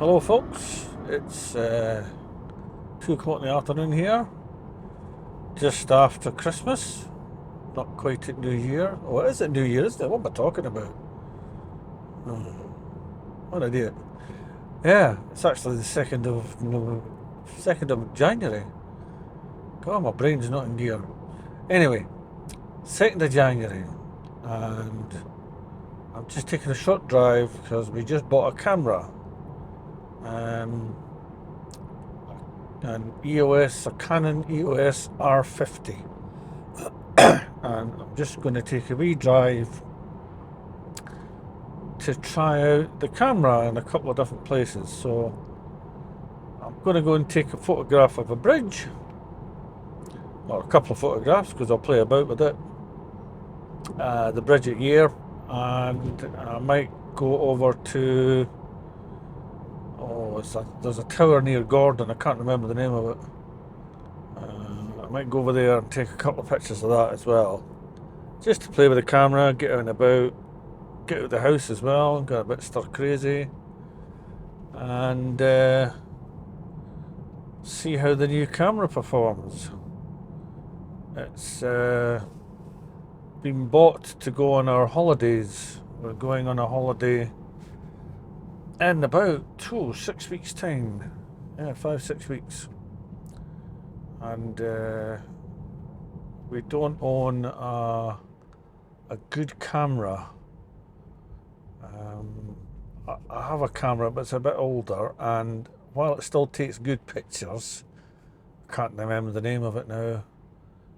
Hello folks, it's 2 o'clock in the afternoon here, just after Christmas, not quite at New Year. Oh, it is at New Year, isn't it? What am I talking about? Oh, what an idiot. Yeah, it's actually the 2nd of January. God, my brain's not in gear. Anyway, 2nd of January, and I'm just taking a short drive because we just bought a camera. An Canon EOS R50, and I'm just going to take a wee drive to try out the camera in a couple of different places. So I'm going to go and take a photograph of a bridge, or a couple of photographs, because I'll play about with it. The bridge at Yair, and I might go over to there's a tower near Gordon, I can't remember the name of it. I might go over there and take a couple of pictures of that as well, just to play with the camera, get out and about, get out of the house as well, got a bit stir crazy, and see how the new camera performs. It's been bought to go on our holidays. We're going on a holiday in about 6 weeks time. Yeah, 5-6 weeks. And we don't own a good camera. I have a camera, but it's a bit older, and while it still takes good pictures, I can't remember the name of it now,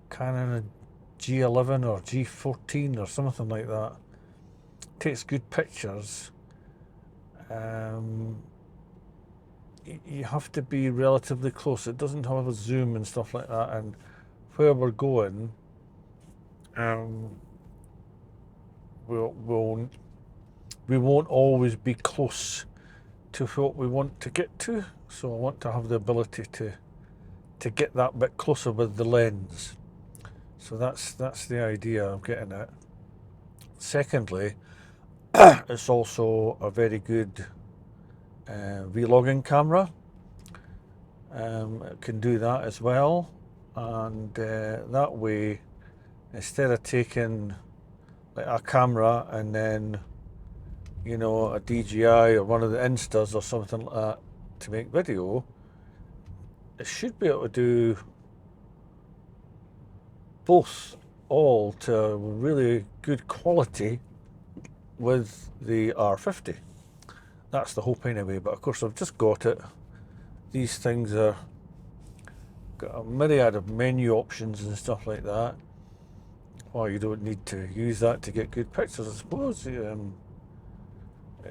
Canon G11 or G14 or something like that. It takes good pictures. You have to be relatively close. It doesn't have a zoom and stuff like that, and where we're going, we won't always be close to what we want to get to, so I want to have the ability to get that bit closer with the lens. So that's the idea of getting it. Secondly, it's also a very good vlogging camera. It can do that as well, and that way, instead of taking like a camera and then, you know, a DJI or one of the Instas or something like that to make video, it should be able to do both, all to really good quality with the R50. That's the hope anyway, but of course I've just got it. These things are got a myriad of menu options and stuff like that. Well, you don't need to use that to get good pictures, I suppose. It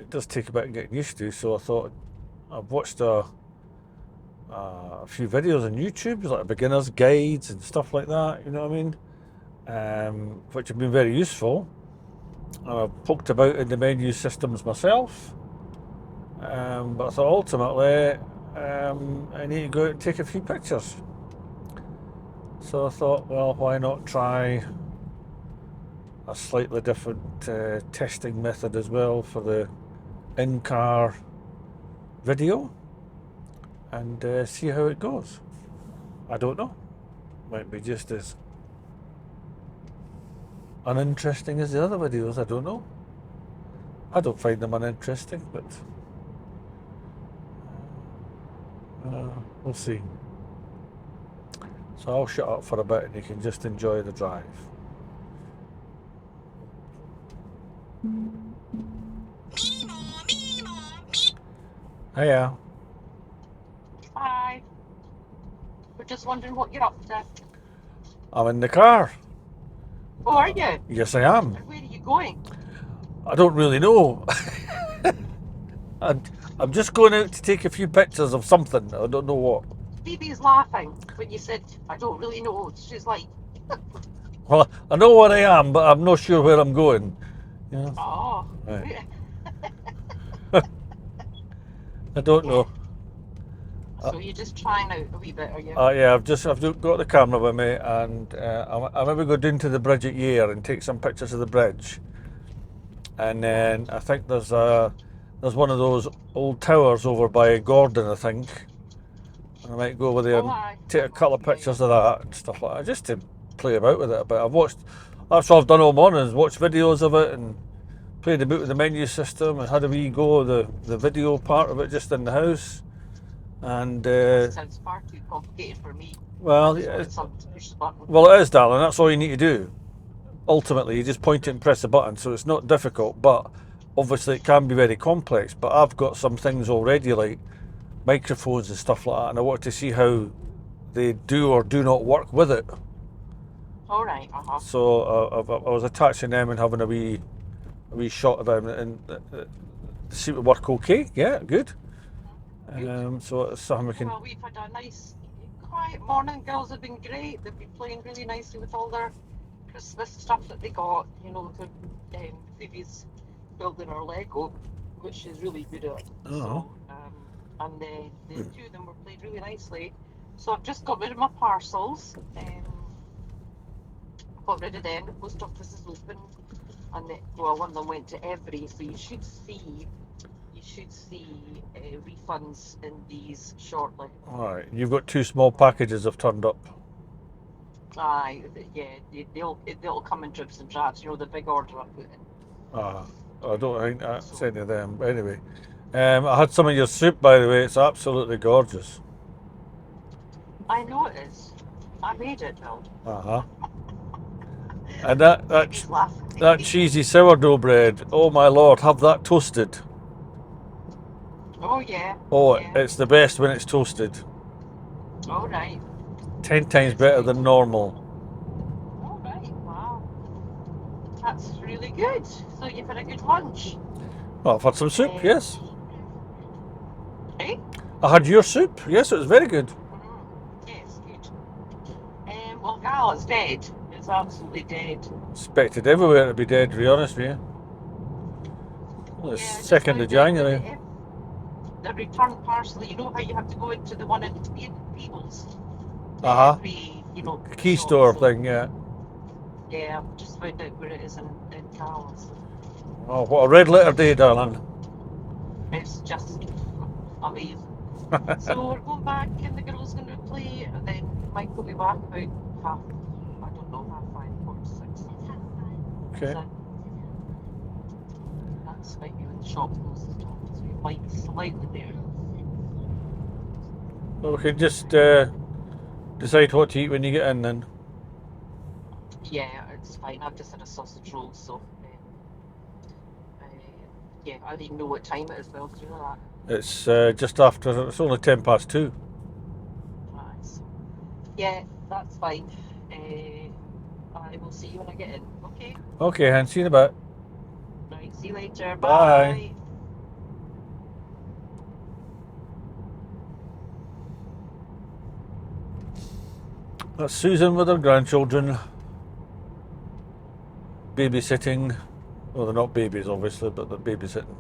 does take a bit of getting used to, so I thought, I've watched a few videos on YouTube, like beginner's guides and stuff like that, you know what I mean, which have been very useful. I've poked about in the menu systems myself, but I thought ultimately I need to go out and take a few pictures. So I thought, well, why not try a slightly different testing method as well for the in-car video, and see how it goes. I don't know, might be just as uninteresting as the other videos, I don't know. I don't find them uninteresting, but we'll see. So I'll shut up for a bit and you can just enjoy the drive. Hiya. Hi. We're just wondering what you're up to. I'm in the car. Oh, are you? Yes, I am. Where are you going? I don't really know. I'm just going out to take a few pictures of something. I don't know what. Phoebe's laughing when you said, I don't really know. She's like, Well, I know where I am, but I'm not sure where I'm going. Yeah. oh. Right. I don't know. So you're just trying out a wee bit, are you? Yeah, I've got the camera with me, and I'm maybe go down to the bridge at Yair and take some pictures of the bridge, and then I think there's There's one of those old towers over by Gordon, I think. And I might go over there Oh, and aye. take a couple of Yeah, pictures of that and stuff like that, just to play about with it a bit. I've watched, that's what I've done all morning, is watch videos of it and played about with the menu system and had a wee go of the video part of it just in the house. And That sounds far too complicated for me. well, I just yeah, wanted something to push the button. well, it is, darling. That's all you need to do. Ultimately, you just point it and press the button, so it's not difficult. But obviously, it can be very complex. But I've got some things already, like microphones and stuff like that, and I wanted to see how they do or do not work with it. All right. So I was attaching them and having a wee shot of them, and they seem to work okay. Yeah, good. So it's something we can. Well, we've had a nice, quiet morning. Girls have been great. They've been playing really nicely with all their Christmas stuff that they got. You know, Phoebe's building her Lego, which she's really good at. Oh. So, and the two of them were played really nicely. So I've just got rid of my parcels. Got rid of them. The post office is open, and one of them went to Every. So you should see refunds in these shortly. All right, you've got 2 small packages have turned up. Aye, yeah, they'll come in drips and drabs. You know, the big order I put in. I don't think that's any of them. But anyway, I had some of your soup, by the way. It's absolutely gorgeous. I know it is. I made it, Bill. And that cheesy sourdough bread. Oh my lord, have that toasted. Oh yeah. Oh, yeah. it's the best when it's toasted. All right. 10 times better than normal. All right. Wow. That's really good. So you've had a good lunch. Well, I've had some soup, yes. Eh? I had your soup. Yes, it was very good. Yes, good. Well, Gala's dead. It's absolutely dead. Expected everywhere to be dead, to be honest with you. Well, it's 2nd of January. The return parcel, you know how you have to go into the one in People's? The key store thing, yeah. Yeah, I've just found out where it is in Gala's. Oh, what a red letter day, darling. It's just amazing. So we're going back and the girls going to play, and then Mike will be back about 5:46. Okay. So that's might be when the shop closes down, so we might be slightly there. Well, we can just decide what to eat when you get in then. Yeah, it's fine. I've just had a sausage roll, so yeah, I didn't know what time it is, Bill. Do you know that? It's just after, it's only 2:10. Right, so, yeah, that's fine. I will see you when I get in, okay? Okay, and see you in a bit. Right, see you later. Bye. Bye. That's Susan with her grandchildren. Babysitting. Well, they're not babies, obviously, but they're babysitting.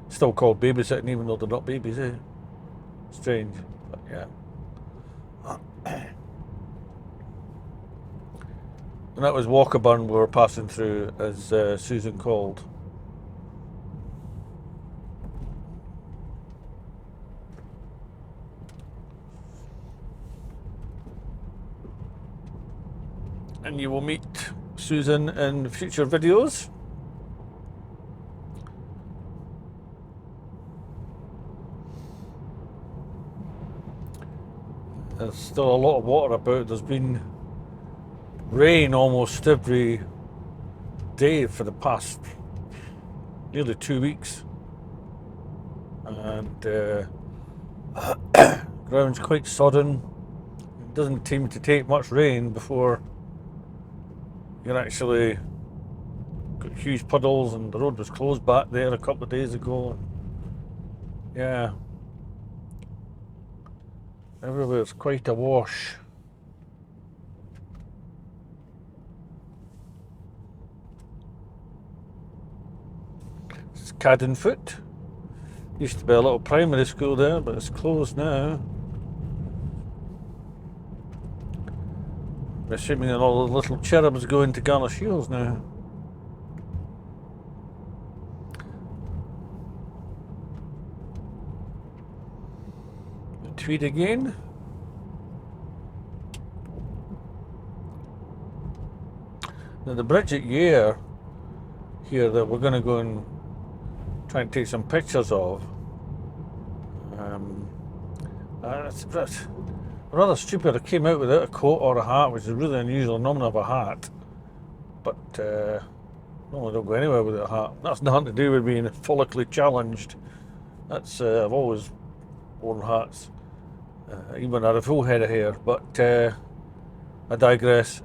Still called babysitting, even though they're not babies, eh? Strange, but yeah. And that was Walkerburn we were passing through as Susan called. And you will meet Susan in future videos. There's still a lot of water about. There's been rain almost every day for the past nearly 2 weeks. And ground's quite sodden. It doesn't seem to take much rain before you actually got huge puddles, and the road was closed back there a couple of days ago. Yeah. Everywhere's quite a wash. It's Cadenfoot. Used to be a little primary school there, but it's closed now. I'm assuming that all the little cherubs go into Garner Shields now. speed again. Now the bridge at Yair here that we're going to go and try and take some pictures of. It's rather stupid. I came out without a coat or a hat, which is really unusual. Normally I have a hat, but normally I don't go anywhere without a hat. That's nothing to do with being follically challenged. That's I've always worn hats, even when I had a full head of hair. But I digress.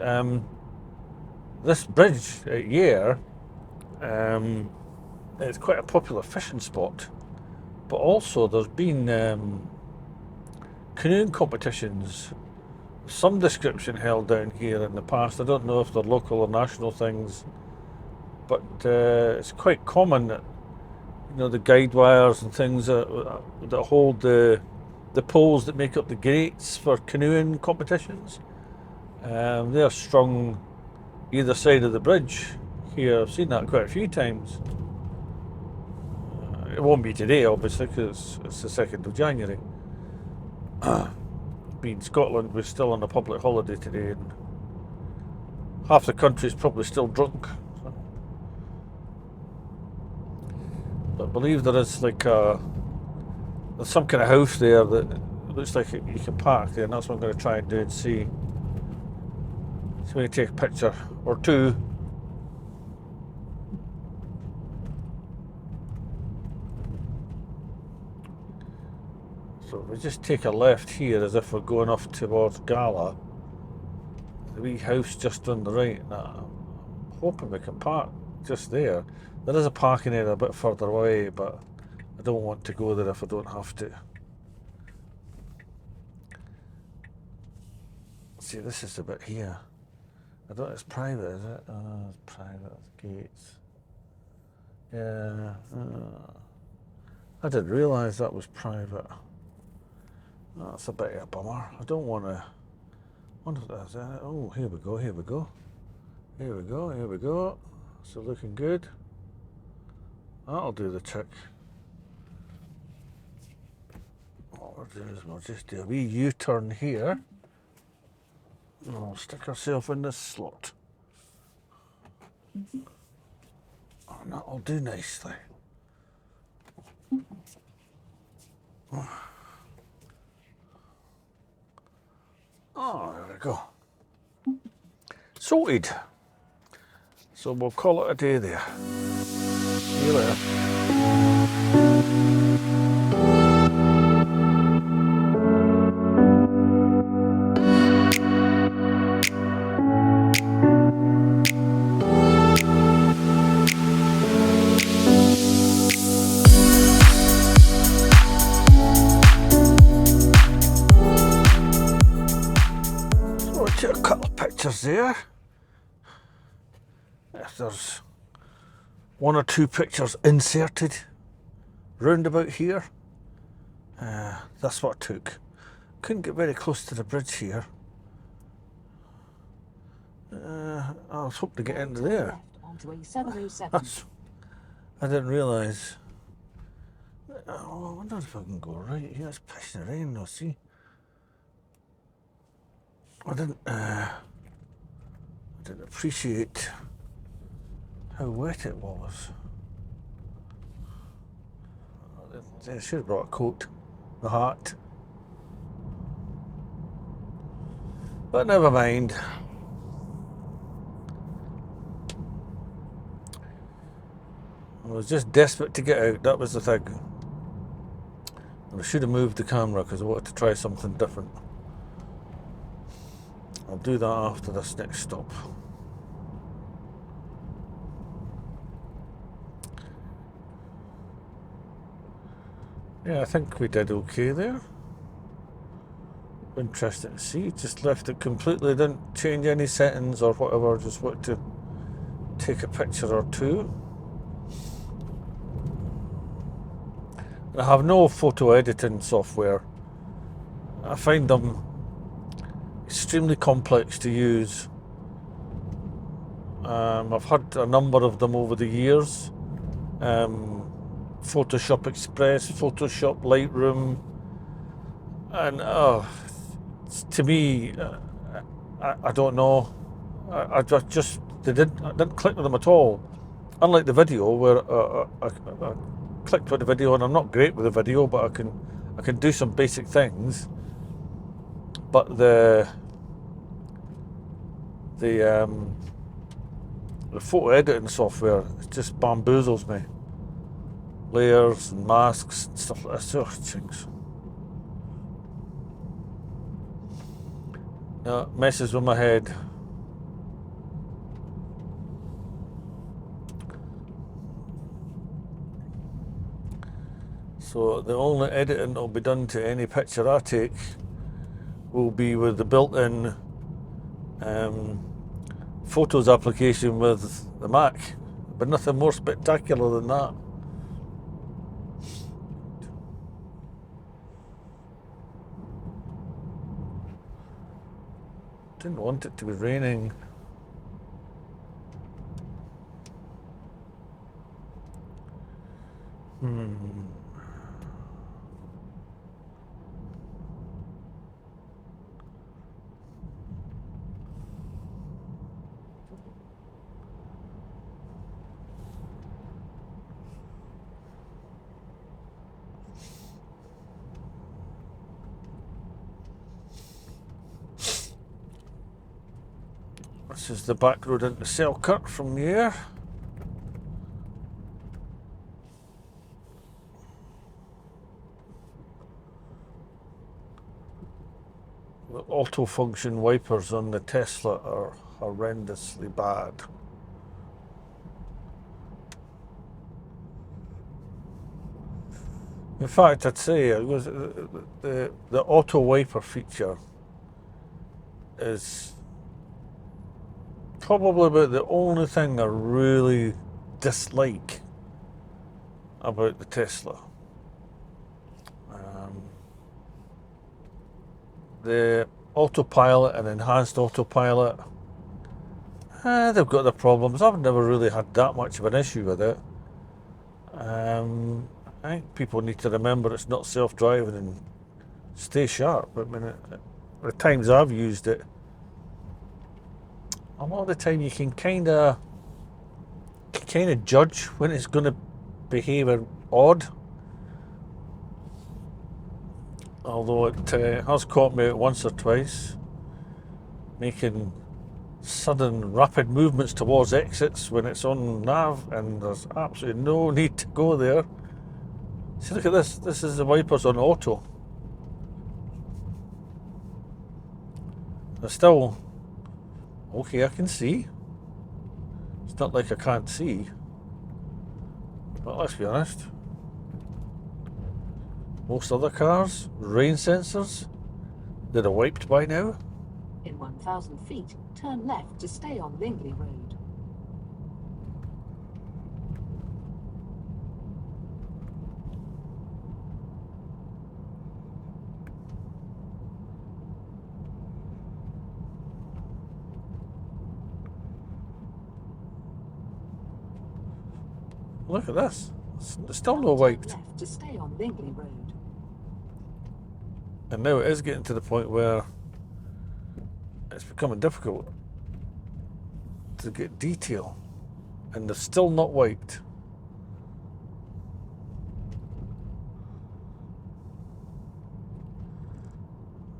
This bridge at Yair, it's quite a popular fishing spot, but also there's been canoeing competitions of some description held down here in the past. I don't know if they're local or national things, but it's quite common that, you know, the guide wires and things that hold the poles that make up the grates for canoeing competitions, they're strung either side of the bridge here. I've seen that quite a few times. It won't be today, obviously, because it's the 2nd of January. Being Scotland, we're still on a public holiday today, and half the country's probably still drunk. But I believe there is like there's some kind of house there that looks like you can park there, and that's what I'm going to try and do and see. So I'm going to take a picture or two. So we just take a left here as if we're going off towards Gala. The wee house just on the right. And I'm hoping we can park just there. There is a parking area a bit further away, but I don't want to go there if I don't have to. See, this is the bit here. I don't. It's private, is it? Oh, it's private. It's gates. Yeah. I didn't realise that was private. That's a bit of a bummer. I don't want to. Wonder if that's it. Oh, here we go. Here we go. Here we go. Here we go. So looking good. That'll do the trick. What we'll do is we'll just do a wee U-turn here. And we'll stick ourselves in this slot. And that'll do nicely. Oh, there we go. Sorted. So we'll call it a day there. See you later. A couple of pictures there. If there's one or two pictures inserted round about here, that's what I took. Couldn't get very close to the bridge here. I was hoping to get into there. I didn't realise. Oh, I wonder if I can go right here. It's pissing rain though, see. I didn't appreciate how wet it was. I should have brought a coat, a hat. But never mind. I was just desperate to get out, that was the thing. And I should have moved the camera because I wanted to try something different. I'll do that after this next stop. Yeah, I think we did okay there. Interesting to see. Just left it completely, didn't change any settings or whatever, just wanted to take a picture or two. And I have no photo editing software. I find them extremely complex to use. I've had a number of them over the years. Photoshop Express, Photoshop Lightroom, And to me, I don't know. I just I didn't click with them at all. Unlike the video, where I clicked with the video, and I'm not great with the video, but I can do some basic things. But the photo editing software just bamboozles me. Layers and masks and stuff like this. Oh, jinx. No, it messes with my head. So the only editing that will be done to any picture I take will be with the built-in Photos application with the Mac, but nothing more spectacular than that. Didn't want it to be raining. This is the back road into Selkirk from Yair. The auto function wipers on the Tesla are horrendously bad. In fact, I'd say it was the auto wiper feature is probably about the only thing I really dislike about the Tesla. The autopilot and enhanced autopilot, they've got their problems. I've never really had that much of an issue with it. I think people need to remember it's not self-driving and stay sharp. I mean, the times I've used it, a lot of the time you can kind of judge when it's going to behave odd. Although it has caught me once or twice, making sudden rapid movements towards exits when it's on nav, and there's absolutely no need to go there. See, look at this. This is the wipers on auto. They're still okay. I can see. It's not like I can't see. But let's be honest. Most other cars, rain sensors, they're wiped by now. In 1,000 feet, turn left to stay on Lingley Road. Look at this. There's still no wiped. Turn left to stay on Lingley Road. And now it is getting to the point where it's becoming difficult to get detail, and they're still not wiped.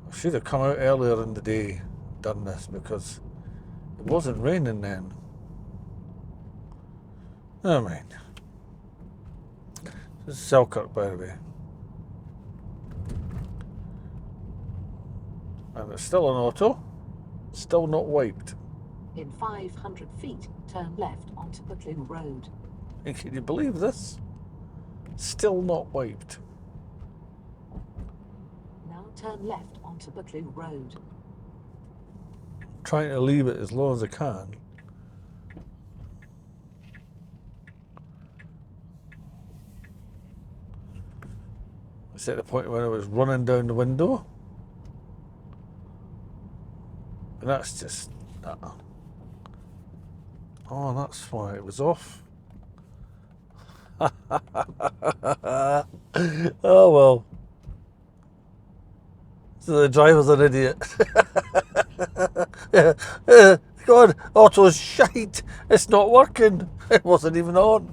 I should have come out earlier in the day and done this, because it wasn't raining then. Never mind. This is Selkirk, by the way. And it's still an auto, still not wiped. In 500 feet, turn left onto Buckling Road. And can you believe this? Still not wiped. Now turn left onto Buckling Road. Trying to leave it as low as I can. It's at the point when I was running down the window. And that's just... Oh, that's why it was off. Oh well. So the driver's an idiot. God, auto's shite. It's not working. It wasn't even on.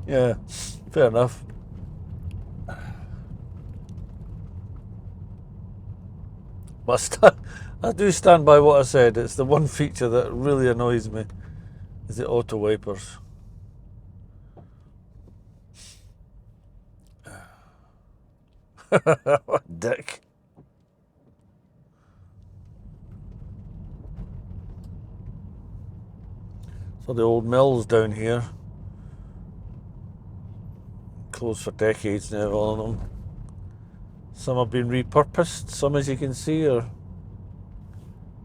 Yeah, fair enough. But I do stand by what I said. It's the one feature that really annoys me, is the auto wipers. What a dick. So the old mills down here, closed for decades now, all of them. Some have been repurposed, some, as you can see, are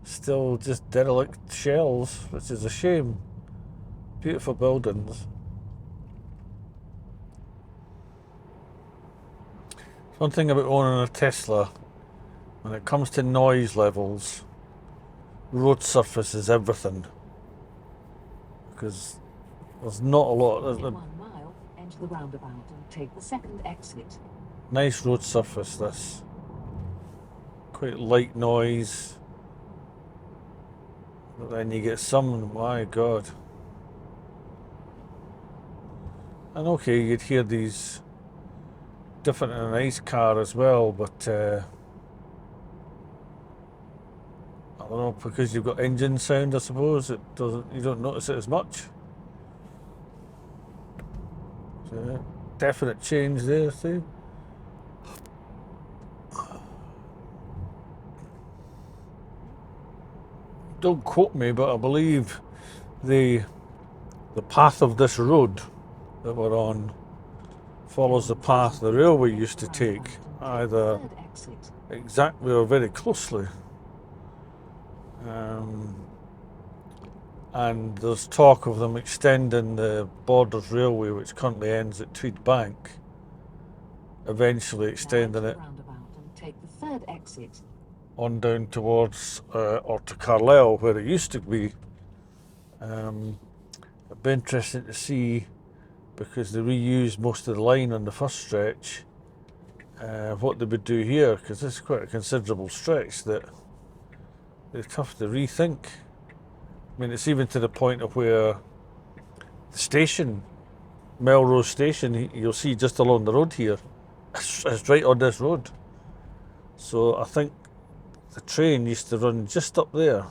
still just derelict shells, which is a shame. Beautiful buildings. One thing about owning a Tesla, when it comes to noise levels, road surface is everything. Because there's not a lot. In 1 mile, enter the roundabout and take the second exit. Nice road surface, this. Quite light noise. But then you get some, my God. And okay, you'd hear these different in a nice car as well, but I don't know, because you've got engine sound, I suppose it doesn't. You don't notice it as much. So, definite change there, see. Don't quote me, but I believe the path of this road that we're on follows the path the railway used to take, either exactly or very closely. And there's talk of them extending the Borders Railway, which currently ends at Tweed Bank, eventually extending it take the third exit on down towards or to Carlisle, where it used to be. It'd be interesting to see, because they reused most of the line on the first stretch, what they would do here, because this is quite a considerable stretch that they're tough to rethink. I mean, it's even to the point of where the station, Melrose Station, you'll see just along the road here, it's right on this road. So I think the train used to run just up there.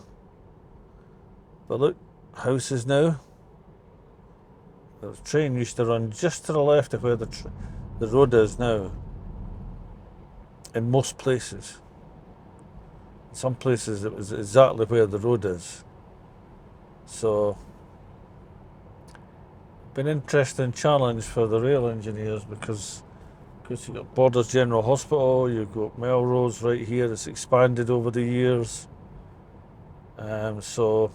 But look, houses now. The train used to run just to the left of where the road is now. In most places. In some places it was exactly where the road is. So, been an interesting challenge for the rail engineers, because you've got Borders General Hospital, you've got Melrose right here, it's expanded over the years. So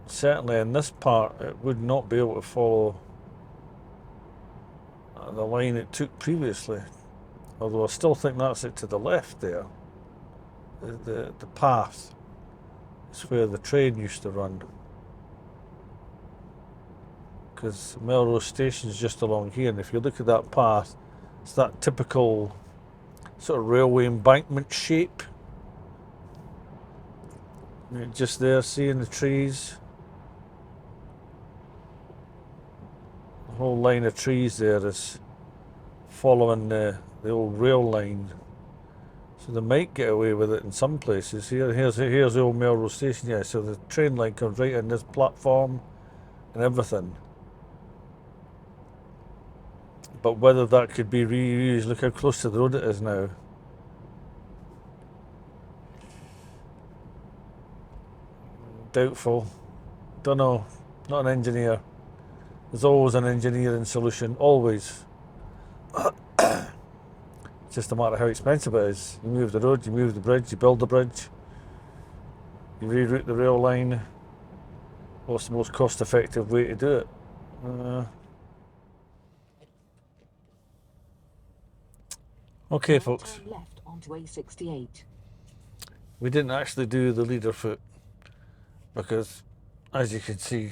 certainly in this part it would not be able to follow the line it took previously. Although I still think that's it to the left there. The path is where the train used to run. Because Melrose Station is just along here, and if you look at that path, it's that typical sort of railway embankment shape. Just there, seeing the trees. The whole line of trees there is following the old rail line. So they might get away with it in some places. Here's the old Melrose Station, yeah, so the train line comes right in this platform and everything. But whether that could be reused, look how close to the road it is now. Doubtful. Don't know. Not an engineer. There's always an engineering solution, always. It's just a matter of how expensive it is. You move the road, you move the bridge, you build the bridge, you reroute the rail line. What's the most cost-effective way to do it? Okay, folks. turn left onto A68. We didn't actually do the leader foot because, as you can see,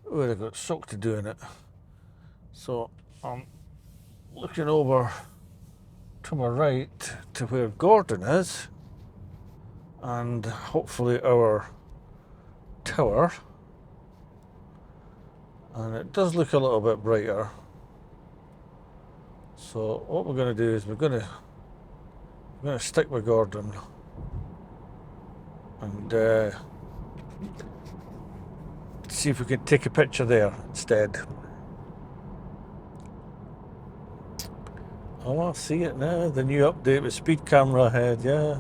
we would have got soaked to doing it. So I'm looking over to my right to where Gordon is, and hopefully our tower, and it does look a little bit brighter. So what we're going to do is we're going to stick with Gordon and see if we can take a picture there instead. Oh, I see it now, the new update with speed camera ahead, yeah.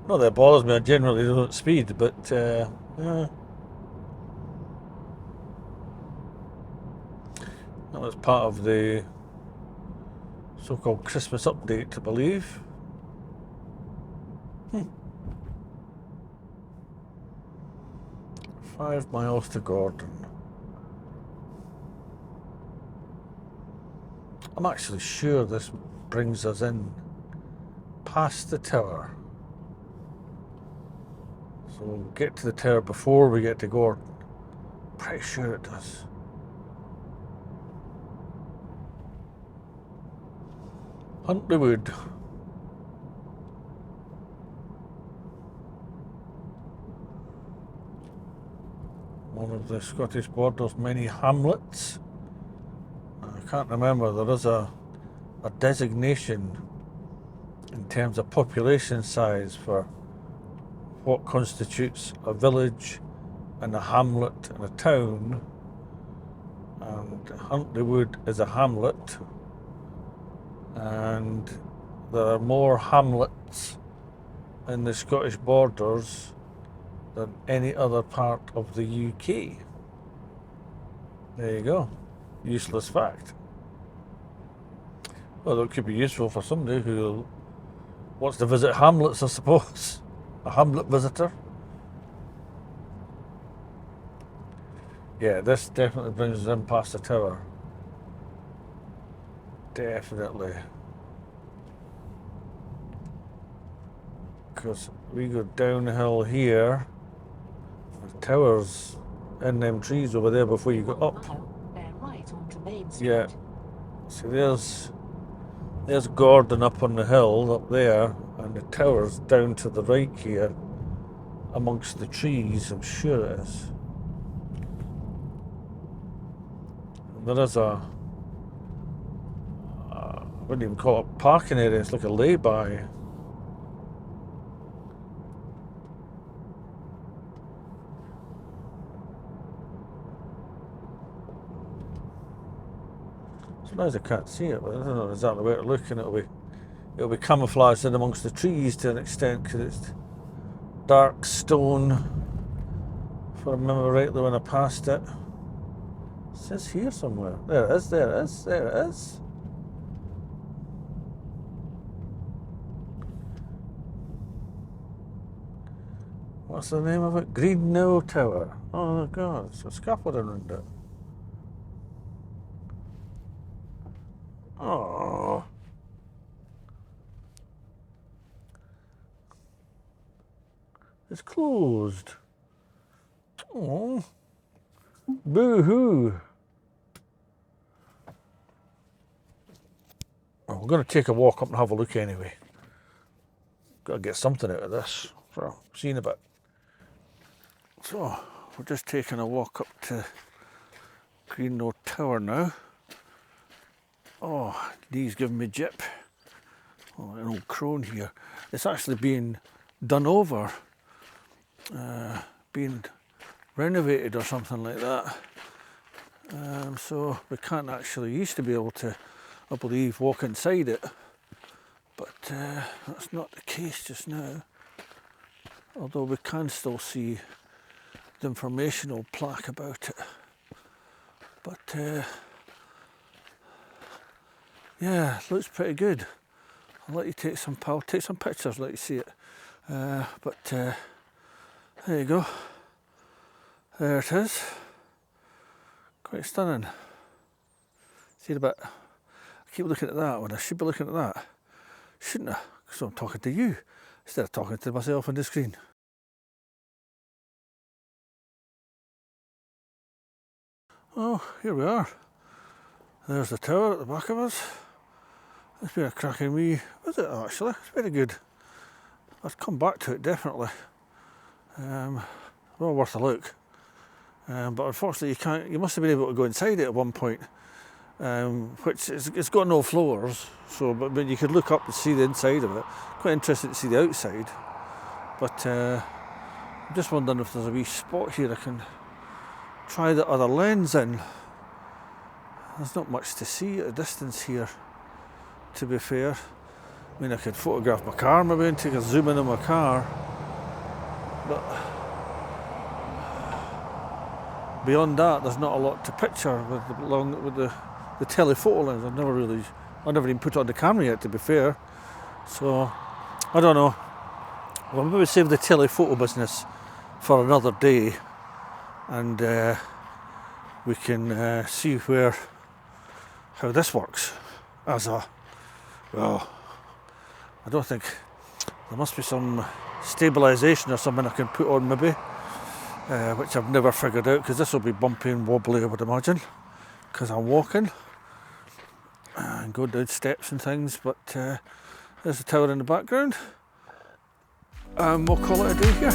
Not that it bothers me, I generally don't speed, but yeah. That was part of the so-called Christmas update, I believe. 5 miles to Gordon. I'm actually sure this brings us in past the tower. So we'll get to the tower before we get to Gordon. Pretty sure it does. Hunt the wood. One of the Scottish Borders' many hamlets. I can't remember, there is a designation in terms of population size for what constitutes a village and a hamlet and a town. And Huntly Wood is a hamlet, and there are more hamlets in the Scottish Borders than any other part of the UK. There you go. Useless fact. Well, it could be useful for somebody who wants to visit hamlets, I suppose. A hamlet visitor. Yeah, this definitely brings us in past the tower. Definitely. Because we go downhill here. The tower's in them trees over there before you go up. Bear right onto Main Street. Yeah. So there's Gordon up on the hill up there, and the tower's down to the right here amongst the trees, I'm sure it is. And there is I wouldn't even call it parking area, it's like a lay-by. Sometimes I can't see it, but I don't know exactly where to look, and it'll be camouflaged in amongst the trees to an extent because it's dark stone. If I remember rightly when I passed it. It says here somewhere. There it is, there it is, there it is. What's the name of it? Green Knoll Tower. Oh god, it's a scaffolding around it. Oh. It's closed. Oh. Boo-hoo. Well, we're going to take a walk up and have a look anyway. Got to get something out of this. So, see you in a bit. So, we're just taking a walk up to Green Knoll Tower now. Oh, knees giving me jip. Oh, an old crone here. It's actually being done over, being renovated or something like that. So we can't actually, used to be able to, I believe, walk inside it, but that's not the case just now. Although we can still see the informational plaque about it. But yeah, it looks pretty good. I'll let you take some pictures, let you see it. But there you go. There it is. Quite stunning. See it a bit. I keep looking at that when I should be looking at that, shouldn't I? Because I'm talking to you instead of talking to myself on the screen. Oh, here we are. There's the tower at the back of us. It's been a cracking wee visit actually, it's very good. I'd come back to it definitely. Well worth a look. But unfortunately you must have been able to go inside it at one point. Which it's got no floors, so but you could look up and see the inside of it. Quite interesting to see the outside. But I'm just wondering if there's a wee spot here I can try the other lens in. There's not much to see at a distance here, to be fair. I mean, I could photograph my car maybe and take a zoom in on my car, but beyond that there's not a lot to picture with the telephoto lens. I've never even put it on the camera yet, to be fair. So I don't know. Well, maybe save the telephoto business for another day, and we can see how this works as a, well, I don't think, there must be some stabilisation or something I can put on maybe, which I've never figured out, because this will be bumpy and wobbly, I would imagine, because I'm walking and going down steps and things. But there's the tower in the background, and we'll call it a day here.